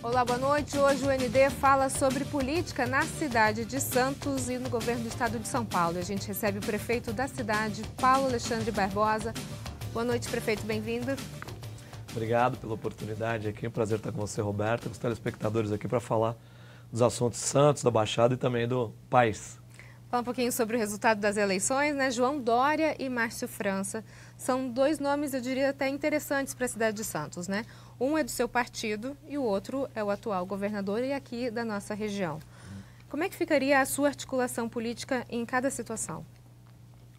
Olá, boa noite. Hoje o ND fala sobre política na cidade de Santos e no governo do estado de São Paulo. A gente recebe o prefeito da cidade, Paulo Alexandre Barbosa. Boa noite, prefeito, bem-vindo. Obrigado pela oportunidade aqui, é um prazer estar com você, Roberta, com os telespectadores aqui para falar dos assuntos de Santos, da Baixada e também do país. Fala um pouquinho sobre o resultado das eleições, né? João Dória e Márcio França são dois nomes, eu diria, até interessantes para a cidade de Santos, né? Um é do seu partido e o outro é o atual governador e aqui da nossa região. Como é que ficaria a sua articulação política em cada situação?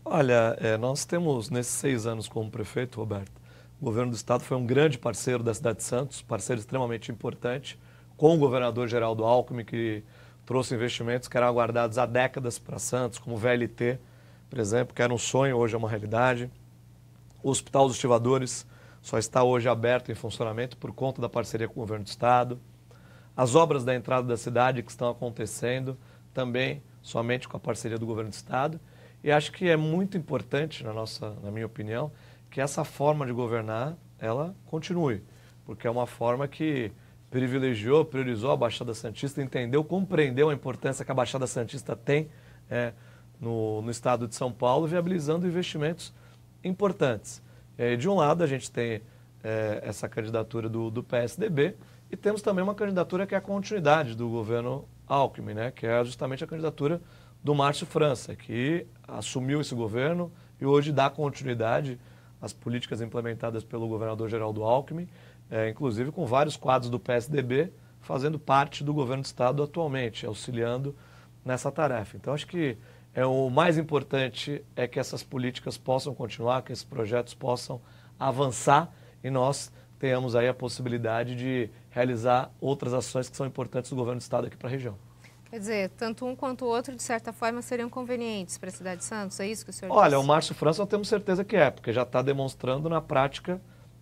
Olha, nós temos nesses 6 anos como prefeito, Roberto, o governo do estado foi um grande parceiro da cidade de Santos, parceiro extremamente importante, com o governador Geraldo Alckmin, que trouxe investimentos que eram aguardados há décadas para Santos, como o VLT, por exemplo, que era um sonho, hoje é uma realidade. O Hospital dos Estivadores só está hoje aberto em funcionamento por conta da parceria com o governo do estado. As obras da entrada da cidade que estão acontecendo também somente com a parceria do governo do estado. E acho que é muito importante, na minha opinião, que essa forma de governar, ela continue, porque é uma forma que priorizou a Baixada Santista, entendeu, compreendeu a importância que a Baixada Santista tem no estado de São Paulo, viabilizando investimentos importantes. De um lado, a gente tem essa candidatura do PSDB e temos também uma candidatura que é a continuidade do governo Alckmin, né, que é justamente a candidatura do Márcio França, que assumiu esse governo e hoje dá continuidade às políticas implementadas pelo governador Geraldo Alckmin, inclusive com vários quadros do PSDB fazendo parte do governo do estado atualmente, auxiliando nessa tarefa. Então, acho que o mais importante é que essas políticas possam continuar, que esses projetos possam avançar e nós tenhamos aí a possibilidade de realizar outras ações que são importantes do governo do estado aqui para a região. Quer dizer, tanto um quanto o outro, de certa forma, seriam convenientes para a cidade de Santos? É isso que o senhor Olha, disse? o Márcio França nós temos certeza que porque já está demonstrando na prática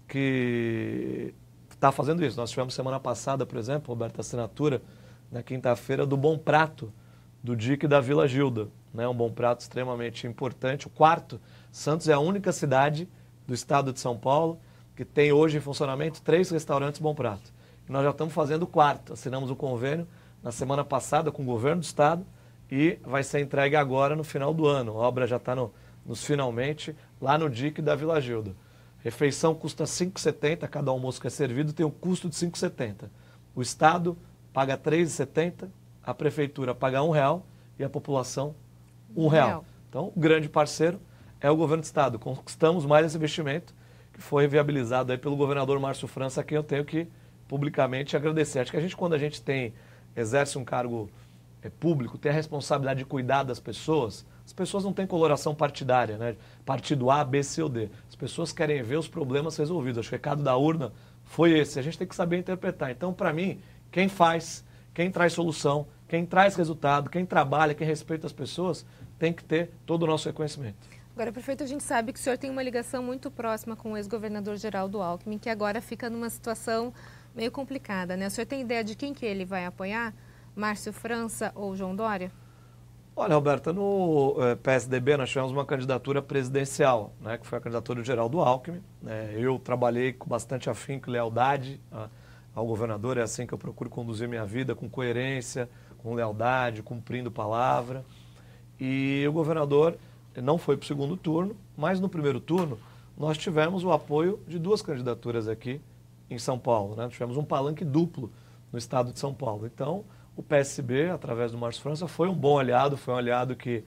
que está fazendo isso. Nós tivemos semana passada, por exemplo, Roberto, a assinatura, na quinta-feira, do Bom Prato, do DIC da Vila Gilda. Né? Um bom prato extremamente importante. O quarto, Santos é a única cidade do estado de São Paulo que tem hoje em funcionamento 3 restaurantes Bom Prato. E nós já estamos fazendo o quarto. Assinamos o convênio na semana passada com o governo do estado e vai ser entregue agora no final do ano. A obra já está nos finalmente, lá no DIC da Vila Gilda. Refeição custa R$ 5,70, cada almoço que é servido tem um custo de R$ 5,70. O estado paga R$ 3,70, a prefeitura paga R$ 1,00 e a população R$ 1,00. Então, o grande parceiro é o governo do estado. Conquistamos mais esse investimento que foi viabilizado aí pelo governador Márcio França, a quem eu tenho que publicamente agradecer. Acho que quando a gente exerce um cargo público, tem a responsabilidade de cuidar das pessoas, as pessoas não têm coloração partidária, né? Partido A, B, C ou D. As pessoas querem ver os problemas resolvidos. Acho que o recado da urna foi esse. A gente tem que saber interpretar. Então, para mim, quem faz, quem traz solução, quem traz resultado, quem trabalha, quem respeita as pessoas, tem que ter todo o nosso reconhecimento. Agora, prefeito, a gente sabe que o senhor tem uma ligação muito próxima com o ex-governador Geraldo Alckmin, que agora fica numa situação meio complicada, né? O senhor tem ideia de quem que ele vai apoiar? Márcio França ou João Dória? Olha, Roberta, no PSDB nós tivemos uma candidatura presidencial, né, que foi a candidatura do Geraldo Alckmin. Eu trabalhei com bastante afinco e lealdade ao governador, é assim que eu procuro conduzir minha vida, com coerência, com lealdade, cumprindo palavra. E o governador não foi para o segundo turno, mas no primeiro turno nós tivemos o apoio de 2 candidaturas aqui em São Paulo. Né? Tivemos um palanque duplo no estado de São Paulo. Então, o PSB, através do Márcio França, foi um bom aliado, foi um aliado que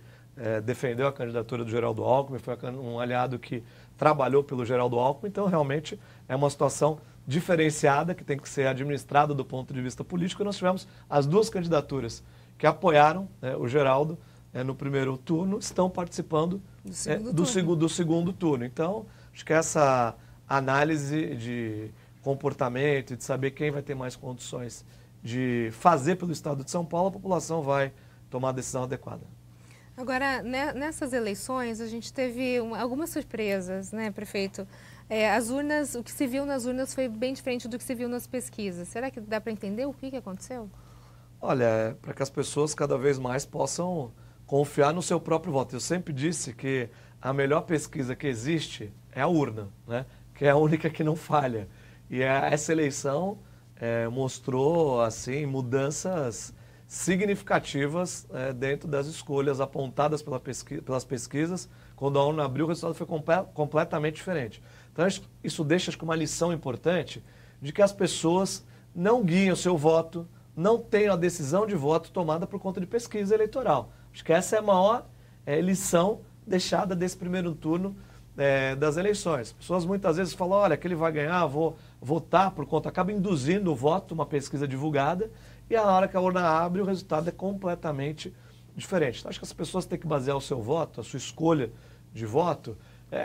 defendeu a candidatura do Geraldo Alckmin, foi um aliado que trabalhou pelo Geraldo Alckmin. Então, realmente, é uma situação diferenciada que tem que ser administrada do ponto de vista político. E nós tivemos as 2 candidaturas que apoiaram o Geraldo no primeiro turno, estão participando do segundo turno. Então, acho que essa análise de comportamento e de saber quem vai ter mais condições de fazer pelo estado de São Paulo, a população vai tomar a decisão adequada. Agora, nessas eleições, a gente teve algumas surpresas, né, prefeito? As urnas, o que se viu nas urnas foi bem diferente do que se viu nas pesquisas. Será que dá para entender o que aconteceu? Olha, para que as pessoas cada vez mais possam confiar no seu próprio voto. Eu sempre disse que a melhor pesquisa que existe é a urna, né? Que é a única que não falha. E essa eleição mostrou assim mudanças significativas dentro das escolhas apontadas pelas pesquisas. Quando a ONU abriu, o resultado foi completamente diferente. Então, isso deixa, acho que, uma lição importante de que as pessoas não guiem o seu voto, não tenham a decisão de voto tomada por conta de pesquisa eleitoral. Acho que essa é a maior lição deixada desse primeiro turno das eleições. As pessoas muitas vezes falam, olha, que ele vai ganhar, vou votar por conta, acaba induzindo o voto, uma pesquisa divulgada, e a hora que a urna abre, o resultado é completamente diferente. Então, acho que as pessoas têm que basear o seu voto, a sua escolha de voto,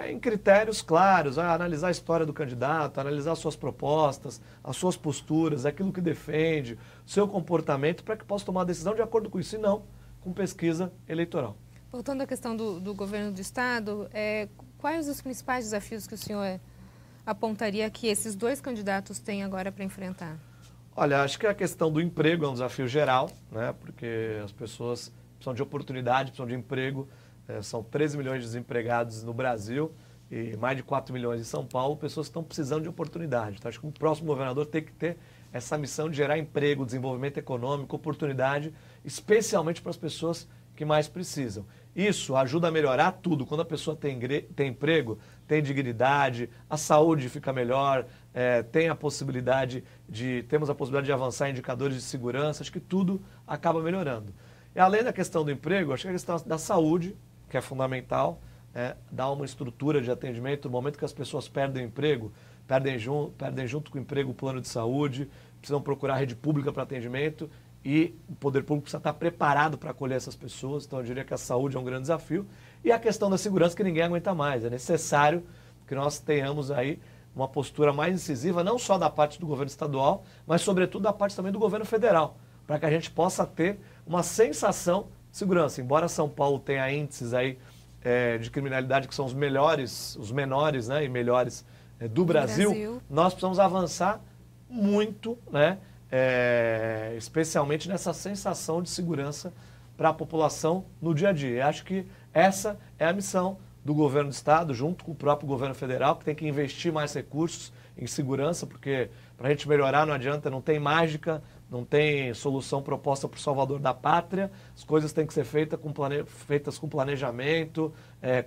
em critérios claros, analisar a história do candidato, analisar as suas propostas, as suas posturas, aquilo que defende, o seu comportamento, para que possa tomar uma decisão de acordo com isso, e não com pesquisa eleitoral. Voltando à questão do governo do Estado, quais os principais desafios que o senhor apontaria que esses dois candidatos têm agora para enfrentar? Olha, acho que a questão do emprego é um desafio geral, né? Porque as pessoas precisam de oportunidade, precisam de emprego. São 13 milhões de desempregados no Brasil e mais de 4 milhões em São Paulo, pessoas que estão precisando de oportunidade. Então, acho que o próximo governador tem que ter essa missão de gerar emprego, desenvolvimento econômico, oportunidade, especialmente para as pessoas que mais precisam. Isso ajuda a melhorar tudo. Quando a pessoa tem emprego, tem dignidade, a saúde fica melhor, temos a possibilidade de avançar em indicadores de segurança, acho que tudo acaba melhorando. E além da questão do emprego, acho que a questão da saúde, que é fundamental, dar uma estrutura de atendimento no momento que as pessoas perdem o emprego, perdem junto com o emprego o plano de saúde, precisam procurar rede pública para atendimento e o poder público precisa estar preparado para acolher essas pessoas. Então eu diria que a saúde é um grande desafio. E a questão da segurança, que ninguém aguenta mais. É necessário que nós tenhamos aí uma postura mais incisiva, não só da parte do governo estadual, mas sobretudo da parte também do governo federal, para que a gente possa ter uma sensação de segurança. Embora São Paulo tenha índices aí de criminalidade que são os menores, né, e melhores do Brasil, nós precisamos avançar muito, né, especialmente nessa sensação de segurança para a população no dia a dia. Eu acho que essa é a missão do governo do Estado, junto com o próprio governo federal, que tem que investir mais recursos em segurança, porque para a gente melhorar não adianta, não tem mágica, não tem solução proposta por salvador da pátria. As coisas têm que ser feitas com planejamento,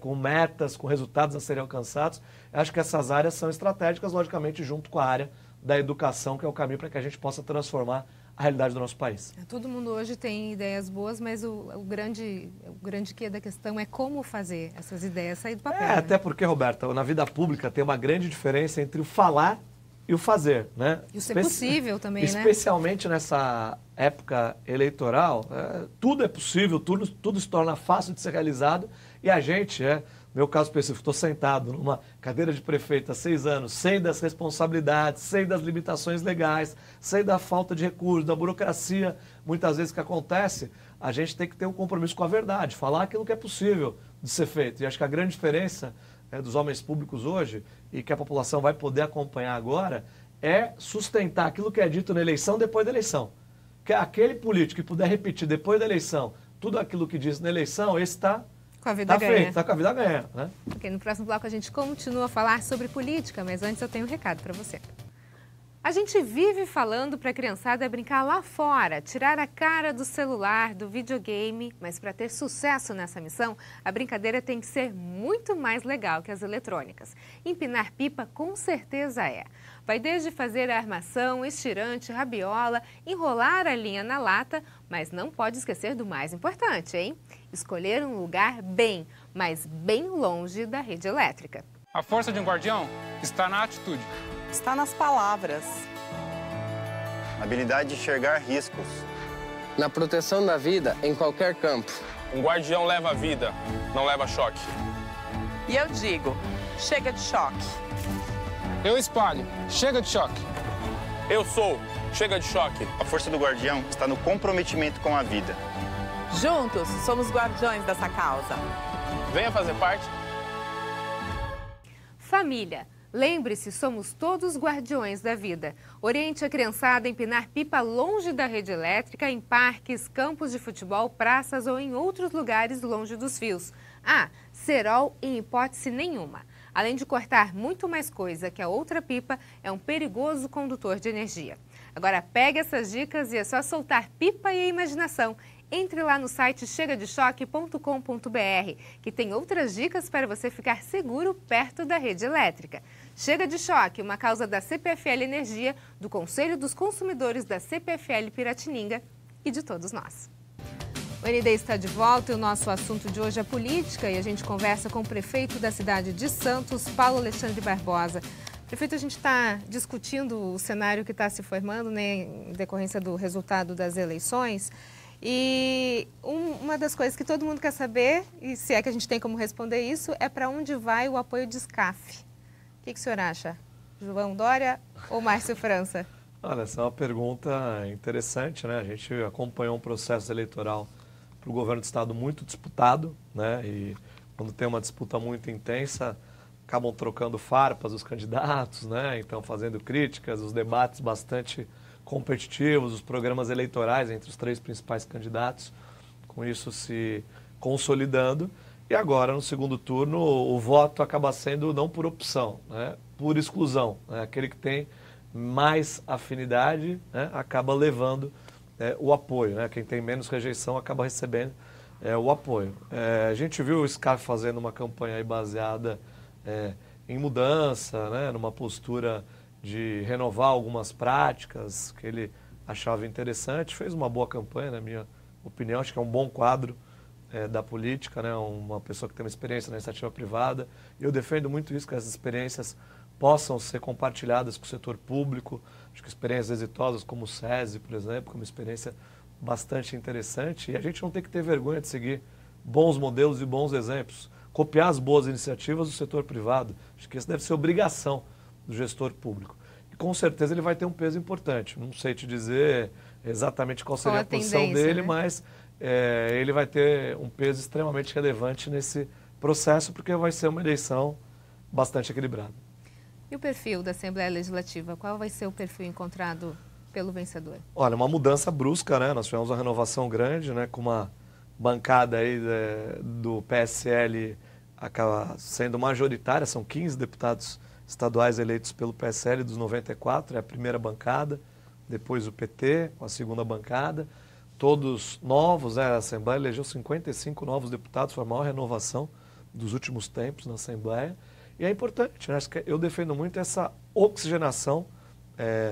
com metas, com resultados a serem alcançados. Eu acho que essas áreas são estratégicas, logicamente, junto com a área da educação, que é o caminho para que a gente possa transformar a realidade do nosso país. Todo mundo hoje tem ideias boas, mas o grande quê da questão é como fazer essas ideias sair do papel. Né? Até porque, Roberta, na vida pública tem uma grande diferença entre o falar e o fazer, né? E o ser possível também, especialmente nessa época eleitoral, tudo é possível, tudo se torna fácil de ser realizado e a gente, no meu caso específico, estou sentado numa cadeira de prefeito há 6 anos, sei das responsabilidades, sei das limitações legais, sei da falta de recursos, da burocracia, muitas vezes que acontece, a gente tem que ter um compromisso com a verdade, falar aquilo que é possível de ser feito. E acho que a grande diferença dos homens públicos hoje, e que a população vai poder acompanhar agora, é sustentar aquilo que é dito na eleição depois da eleição. Que aquele político que puder repetir depois da eleição tudo aquilo que diz na eleição, esse está com a vida ganha. Está com a vida ganha, né? Ok, no próximo bloco a gente continua a falar sobre política, mas antes eu tenho um recado para você. A gente vive falando para a criançada brincar lá fora, tirar a cara do celular, do videogame, mas para ter sucesso nessa missão, a brincadeira tem que ser muito mais legal que as eletrônicas. Empinar pipa com certeza é. Vai desde fazer a armação, estirante, rabiola, enrolar a linha na lata, mas não pode esquecer do mais importante, hein? Escolher um lugar mas bem longe da rede elétrica. A força de um guardião está na atitude. Está nas palavras. Na habilidade de enxergar riscos. Na proteção da vida em qualquer campo. Um guardião leva a vida, não leva choque. E eu digo, chega de choque. Eu espalho, chega de choque. Eu sou, chega de choque. A força do guardião está no comprometimento com a vida. Juntos, somos guardiões dessa causa. Venha fazer parte. Família. Lembre-se, somos todos guardiões da vida. Oriente a criançada a empinar pipa longe da rede elétrica, em parques, campos de futebol, praças ou em outros lugares longe dos fios. Cerol em hipótese nenhuma. Além de cortar muito mais coisa que a outra pipa, é um perigoso condutor de energia. Agora pegue essas dicas e é só soltar pipa e imaginação. Entre lá no site chegadechoque.com.br, que tem outras dicas para você ficar seguro perto da rede elétrica. Chega de Choque, uma causa da CPFL Energia, do Conselho dos Consumidores da CPFL Piratininga e de todos nós. O ND está de volta e o nosso assunto de hoje é política e a gente conversa com o prefeito da cidade de Santos, Paulo Alexandre Barbosa. Prefeito, a gente está discutindo o cenário que está se formando, né, em decorrência do resultado das eleições. E uma das coisas que todo mundo quer saber, e se é que a gente tem como responder isso, é para onde vai o apoio de SCAF. O que o senhor acha? João Dória ou Márcio França? Olha, essa é uma pergunta interessante, né? A gente acompanhou um processo eleitoral para o governo do estado muito disputado, né? E quando tem uma disputa muito intensa, acabam trocando farpas os candidatos, né? Então fazendo críticas, os debates bastante competitivos, os programas eleitorais entre os três principais candidatos, com isso se consolidando. E agora, no segundo turno, o voto acaba sendo não por opção, né? Por exclusão, né? Aquele que tem mais afinidade, né? Acaba levando o apoio, né? Quem tem menos rejeição acaba recebendo o apoio. A gente viu o SCAF fazendo uma campanha aí baseada em mudança, né? Numa postura de renovar algumas práticas que ele achava interessante. Fez uma boa campanha, na minha opinião. Acho que é um bom quadro da política, né? Uma pessoa que tem uma experiência na iniciativa privada. E eu defendo muito isso, que essas experiências possam ser compartilhadas com o setor público. Acho que experiências exitosas como o SESI, por exemplo, que é uma experiência bastante interessante. E a gente não tem que ter vergonha de seguir bons modelos e bons exemplos. Copiar as boas iniciativas do setor privado. Acho que isso deve ser obrigação do gestor público. E com certeza ele vai ter um peso importante. Não sei te dizer exatamente qual seria a posição dele, né? Mas ele vai ter um peso extremamente relevante nesse processo, porque vai ser uma eleição bastante equilibrada. E o perfil da Assembleia Legislativa? Qual vai ser o perfil encontrado pelo vencedor? Olha, uma mudança brusca, né? Nós tivemos uma renovação grande, né? Com uma bancada aí do PSL acaba sendo majoritária, são 15 deputados estaduais eleitos pelo PSL dos 94, é a primeira bancada, depois o PT com a segunda bancada, todos novos, a Assembleia elegeu 55 novos deputados, foi a maior renovação dos últimos tempos na Assembleia, e é importante, né? Acho que eu defendo muito essa oxigenação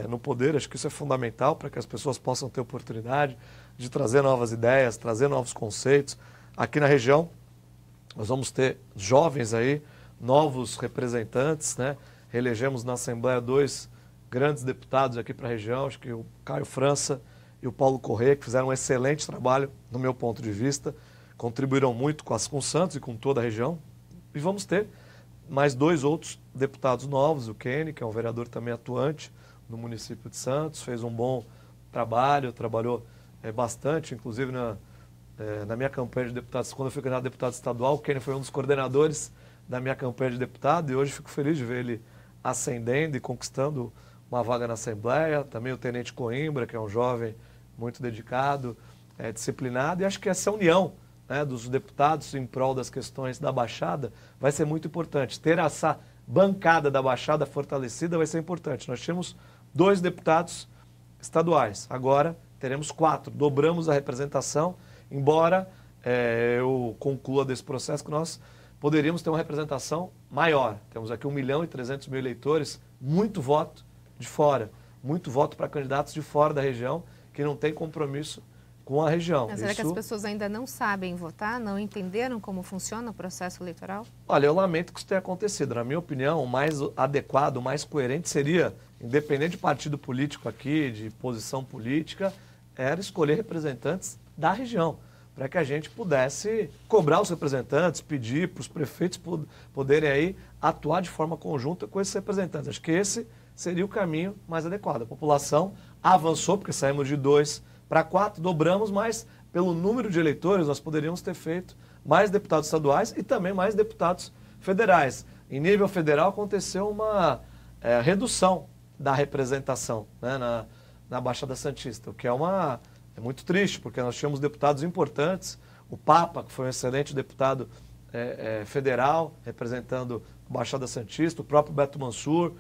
no poder, acho que isso é fundamental para que as pessoas possam ter oportunidade de trazer novas ideias, trazer novos conceitos. Aqui na região, nós vamos ter jovens aí, novos representantes, né? Reelegemos na Assembleia 2 grandes deputados aqui para a região, acho que o Caio França e o Paulo Corrêa, que fizeram um excelente trabalho, no meu ponto de vista, contribuíram muito com o Santos e com toda a região. E vamos ter mais 2 outros deputados novos, o Kenny, que é um vereador também atuante no município de Santos, fez um bom trabalho, trabalhou bastante, inclusive na minha campanha de deputados, quando eu fui candidato a deputado estadual, o Kenny foi um dos coordenadores da minha campanha de deputado e hoje fico feliz de ver ele ascendendo e conquistando uma vaga na Assembleia. Também o Tenente Coimbra, que é um jovem muito dedicado, disciplinado, e acho que essa união, né, dos deputados em prol das questões da Baixada vai ser muito importante. Ter essa bancada da Baixada fortalecida vai ser importante. Nós tínhamos 2 deputados estaduais, agora teremos 4, dobramos a representação, embora eu conclua desse processo que nós poderíamos ter uma representação maior. Temos aqui 1.300.000 eleitores, muito voto de fora, muito voto para candidatos de fora da região que não tem compromisso com a região. Mas será que as pessoas ainda não sabem votar, não entenderam como funciona o processo eleitoral? Olha, eu lamento que isso tenha acontecido. Na minha opinião, o mais adequado, o mais coerente seria, independente de partido político aqui, de posição política, era escolher representantes da região, para que a gente pudesse cobrar os representantes, pedir para os prefeitos poderem aí atuar de forma conjunta com esses representantes. Acho que esse seria o caminho mais adequado. A população avançou, porque saímos de 2 para 4, dobramos, mas pelo número de eleitores nós poderíamos ter feito mais deputados estaduais e também mais deputados federais. Em nível federal aconteceu uma redução da representação, né, na Baixada Santista, o que é muito triste, porque nós tínhamos deputados importantes, o Papa, que foi um excelente deputado federal, representando a Baixada Santista, o próprio Beto Mansur,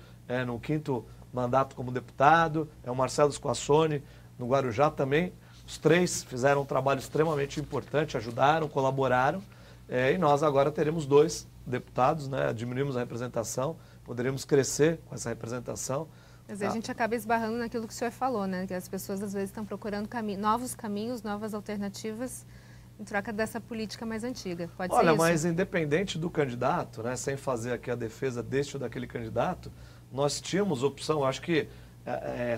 no 5º mandato como deputado, é o Marcelo Squassoni, no Guarujá também. Os três fizeram um trabalho extremamente importante, ajudaram, colaboraram, e nós agora teremos 2 deputados, né? Diminuímos a representação, poderemos crescer com essa representação. Mas a gente acaba esbarrando naquilo que o senhor falou, né? Que as pessoas às vezes estão procurando novos caminhos, novas alternativas em troca dessa política mais antiga. Pode ser isso? Olha, mas independente do candidato, né, sem fazer aqui a defesa deste ou daquele candidato, nós tínhamos opção, acho que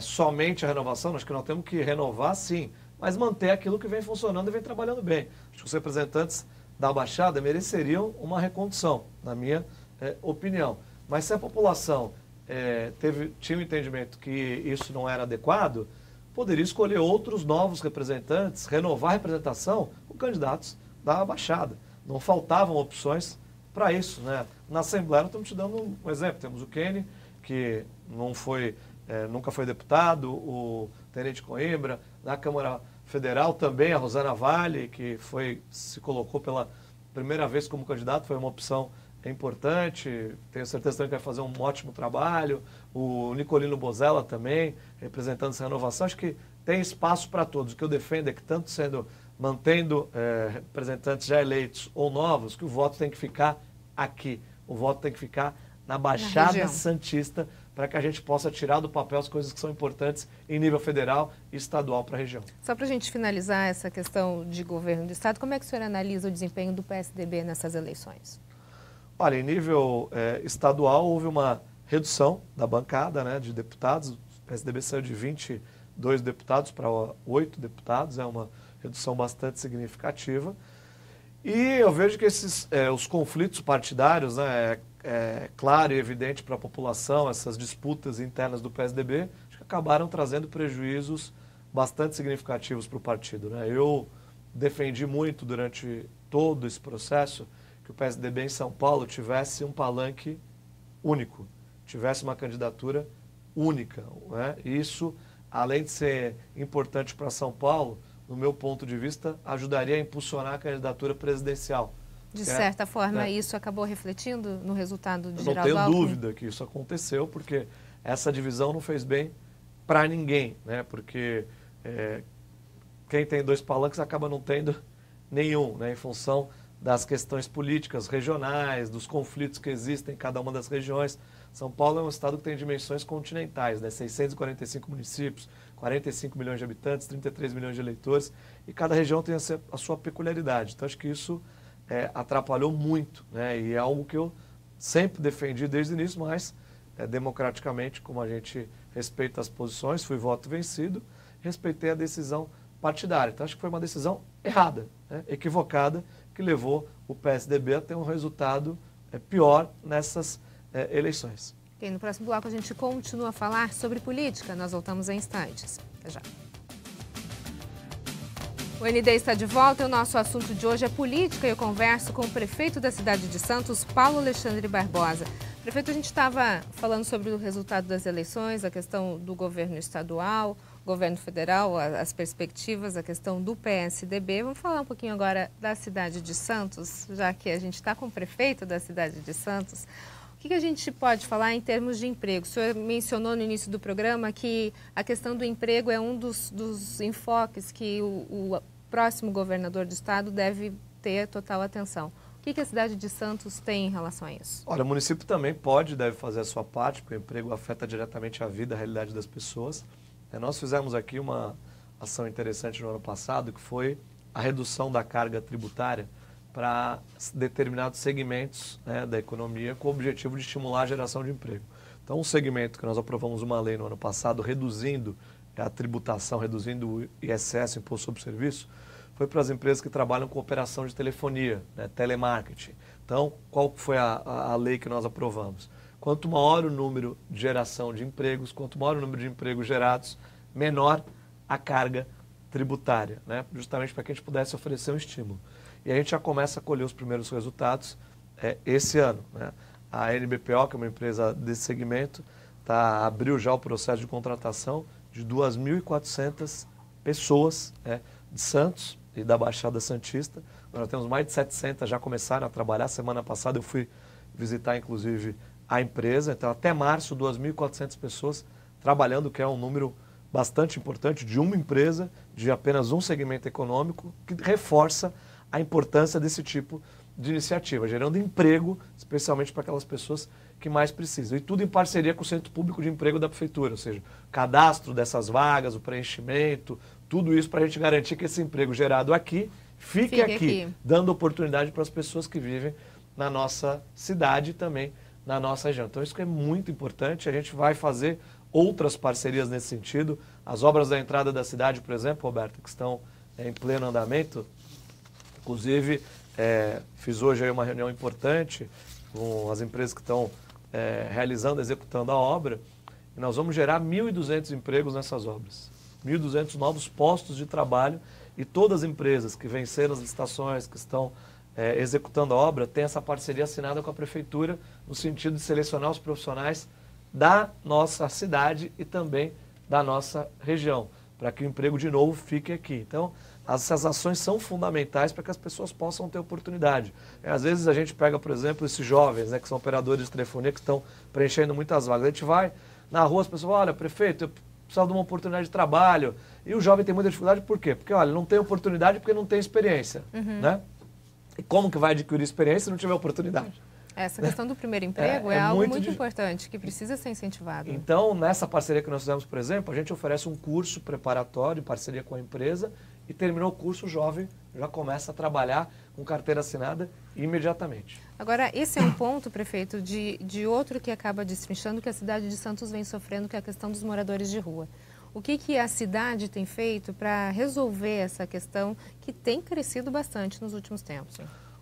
somente a renovação, acho que nós temos que renovar sim, mas manter aquilo que vem funcionando e vem trabalhando bem. Acho que os representantes da Baixada mereceriam uma recondução, na minha opinião. Mas se a população tinha um entendimento que isso não era adequado, poderia escolher outros novos representantes, renovar a representação com candidatos da Baixada. Não faltavam opções para isso, né? Na Assembleia, nós estamos te dando um exemplo. Temos o Kenny, que nunca foi deputado, o Tenente Coimbra, na Câmara Federal também a Rosana Vale, que se colocou pela primeira vez como candidato, foi uma opção importante, tenho certeza também que vai fazer um ótimo trabalho. O Nicolino Bozella também, representando essa renovação. Acho que tem espaço para todos. O que eu defendo é que, tanto mantendo representantes já eleitos ou novos, que o voto tem que ficar aqui. O voto tem que ficar na Baixada Santista, para que a gente possa tirar do papel as coisas que são importantes em nível federal e estadual para a região. Só para a gente finalizar essa questão de governo do Estado, como é que o senhor analisa o desempenho do PSDB nessas eleições? Olha, em nível estadual houve uma redução da bancada, né, de deputados. O PSDB saiu de 22 deputados para 8 deputados, é uma redução bastante significativa. E eu vejo que os conflitos partidários, né, é claro e evidente para a população, essas disputas internas do PSDB, acho que acabaram trazendo prejuízos bastante significativos para o partido, né? Eu defendi muito durante todo esse processo que o PSDB em São Paulo tivesse um palanque único, tivesse uma candidatura única, né? E isso, além de ser importante para São Paulo, no meu ponto de vista, ajudaria a impulsionar a candidatura presidencial. De certa forma, isso acabou refletindo no resultado de Geraldo Alckmin? Não tenho dúvida que isso aconteceu, porque essa divisão não fez bem para ninguém, né? Porque quem tem 2 palanques acaba não tendo nenhum, né? Em função das questões políticas regionais, dos conflitos que existem em cada uma das regiões. São Paulo é um estado que tem dimensões continentais, né? 645 municípios, 45 milhões de habitantes, 33 milhões de eleitores, e cada região tem a sua peculiaridade. Então, acho que isso atrapalhou muito, né? E é algo que eu sempre defendi desde o início, mas democraticamente, como a gente respeita as posições, fui voto vencido, respeitei a decisão partidária. Então, acho que foi uma decisão errada, né? Equivocada, que levou o PSDB a ter um resultado pior nessas eleições. Okay, no próximo bloco a gente continua a falar sobre política. Nós voltamos em instantes. Até já. O ND está de volta e o nosso assunto de hoje é política. Eu converso com o prefeito da cidade de Santos, Paulo Alexandre Barbosa. Prefeito, a gente estava falando sobre o resultado das eleições, a questão do governo estadual, governo federal, as perspectivas, a questão do PSDB. Vamos falar um pouquinho agora da cidade de Santos, já que a gente está com o prefeito da cidade de Santos. O que a gente pode falar em termos de emprego? O senhor mencionou no início do programa que a questão do emprego é um dos enfoques que o próximo governador do estado deve ter total atenção. O que a cidade de Santos tem em relação a isso? Olha, o município também deve fazer a sua parte, porque o emprego afeta diretamente a vida, a realidade das pessoas. Nós fizemos aqui uma ação interessante no ano passado, que foi a redução da carga tributária para determinados segmentos, né, da economia, com o objetivo de estimular a geração de emprego. Então, um segmento que nós aprovamos uma lei no ano passado, reduzindo a tributação, reduzindo o ISS, Imposto sobre Serviço, foi para as empresas que trabalham com operação de telefonia, né, telemarketing. Então, qual foi a lei que nós aprovamos? Quanto maior o número de geração de empregos, quanto maior o número de empregos gerados, menor a carga tributária, né? Justamente para que a gente pudesse oferecer um estímulo. E a gente já começa a colher os primeiros resultados esse ano, né? A NBPO, que é uma empresa desse segmento, abriu já o processo de contratação de 2.400 pessoas, né, de Santos e da Baixada Santista. Nós já temos mais de 700 já começaram a trabalhar. Semana passada eu fui visitar, inclusive, a empresa. Então, até março, 2.400 pessoas trabalhando, que é um número bastante importante, de uma empresa, de apenas um segmento econômico, que reforça a importância desse tipo de iniciativa, gerando emprego, especialmente para aquelas pessoas que mais precisam. E tudo em parceria com o Centro Público de Emprego da Prefeitura, ou seja, o cadastro dessas vagas, o preenchimento, tudo isso para a gente garantir que esse emprego gerado aqui fique aqui, dando oportunidade para as pessoas que vivem na nossa cidade e também na nossa região. Então isso que é muito importante, a gente vai fazer outras parcerias nesse sentido. As obras da entrada da cidade, por exemplo, Roberto, que estão em pleno andamento, inclusive fiz hoje aí uma reunião importante com as empresas que estão realizando, executando a obra, e nós vamos gerar 1.200 empregos nessas obras, 1.200 novos postos de trabalho, e todas as empresas que venceram as licitações, que estão executando a obra, têm essa parceria assinada com a Prefeitura, no sentido de selecionar os profissionais da nossa cidade e também da nossa região, para que o emprego de novo fique aqui. Então, essas ações são fundamentais para que as pessoas possam ter oportunidade. Às vezes a gente pega, por exemplo, esses jovens, que são operadores de telefonia, que estão preenchendo muitas vagas. A gente vai na rua, as pessoas falam, olha, prefeito, eu preciso de uma oportunidade de trabalho. E o jovem tem muita dificuldade, por quê? Porque, olha, não tem oportunidade porque não tem experiência. Né? E como que vai adquirir experiência se não tiver oportunidade? Essa questão do primeiro emprego é algo muito importante, que precisa ser incentivado. Então, nessa parceria que nós fizemos, por exemplo, a gente oferece um curso preparatório em parceria com a empresa, e terminou o curso, o jovem já começa a trabalhar com carteira assinada imediatamente. Agora, esse é um ponto, prefeito, de outro que acaba destrinchando que a cidade de Santos vem sofrendo, que é a questão dos moradores de rua. O que a cidade tem feito para resolver essa questão que tem crescido bastante nos últimos tempos?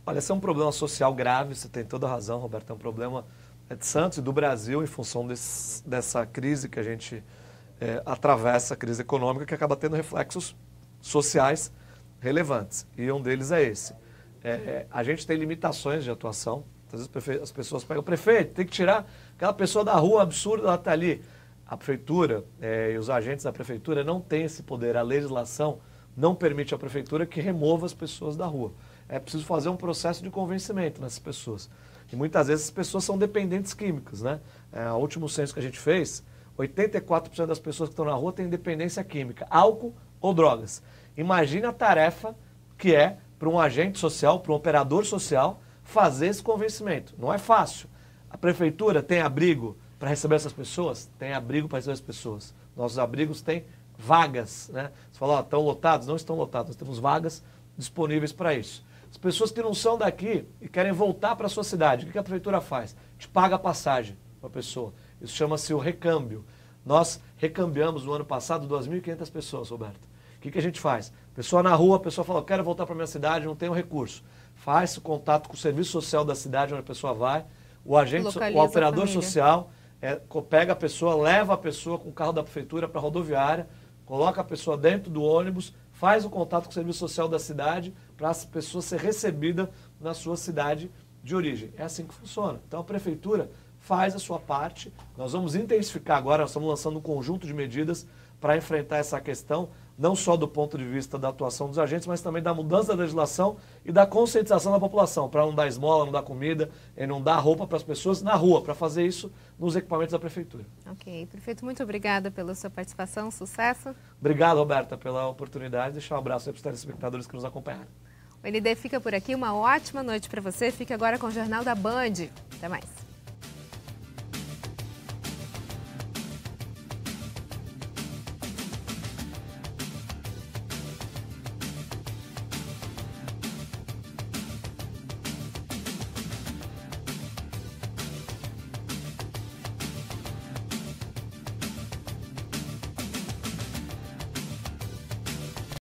Olha, esse é um problema social grave, você tem toda a razão, Roberto, é um problema de Santos e do Brasil em função dessa crise que a gente atravessa, a crise econômica, que acaba tendo reflexos sociais relevantes. E um deles é esse. A gente tem limitações de atuação. Às vezes as pessoas pegam, prefeito, tem que tirar aquela pessoa da rua, absurda, ela está ali. A prefeitura e os agentes da prefeitura não têm esse poder. A legislação não permite à prefeitura que remova as pessoas da rua. É preciso fazer um processo de convencimento nessas pessoas. E muitas vezes as pessoas são dependentes químicas, né? O último censo que a gente fez, 84% das pessoas que estão na rua têm dependência química, álcool ou drogas. Imagina a tarefa que é para um agente social, para um operador social, fazer esse convencimento. Não é fácil. A prefeitura tem abrigo para receber essas pessoas? Tem abrigo para receber as pessoas. Nossos abrigos têm vagas, né? Você fala, estão lotados? Não estão lotados. Nós temos vagas disponíveis para isso. As pessoas que não são daqui e querem voltar para a sua cidade, o que a prefeitura faz? Te paga a passagem para a pessoa. Isso chama-se o recâmbio. Nós recambiamos no ano passado 2.500 pessoas, Roberto. O que a gente faz? Pessoa na rua, a pessoa fala, eu quero voltar para a minha cidade, não tenho recurso. Faz o contato com o serviço social da cidade onde a pessoa vai, o operador social pega a pessoa, leva a pessoa com o carro da prefeitura para a rodoviária, coloca a pessoa dentro do ônibus, faz o contato com o serviço social da cidade para a pessoa ser recebida na sua cidade de origem. É assim que funciona. Então a prefeitura faz a sua parte. Nós vamos intensificar agora, nós estamos lançando um conjunto de medidas para enfrentar essa questão, não só do ponto de vista da atuação dos agentes, mas também da mudança da legislação e da conscientização da população, para não dar esmola, não dar comida, e não dar roupa para as pessoas na rua, para fazer isso nos equipamentos da prefeitura. Ok. Prefeito, muito obrigada pela sua participação, sucesso. Obrigado, Roberta, pela oportunidade. Deixar um abraço aí para os telespectadores que nos acompanharam. O ND fica por aqui, uma ótima noite para você. Fique agora com o Jornal da Band. Até mais.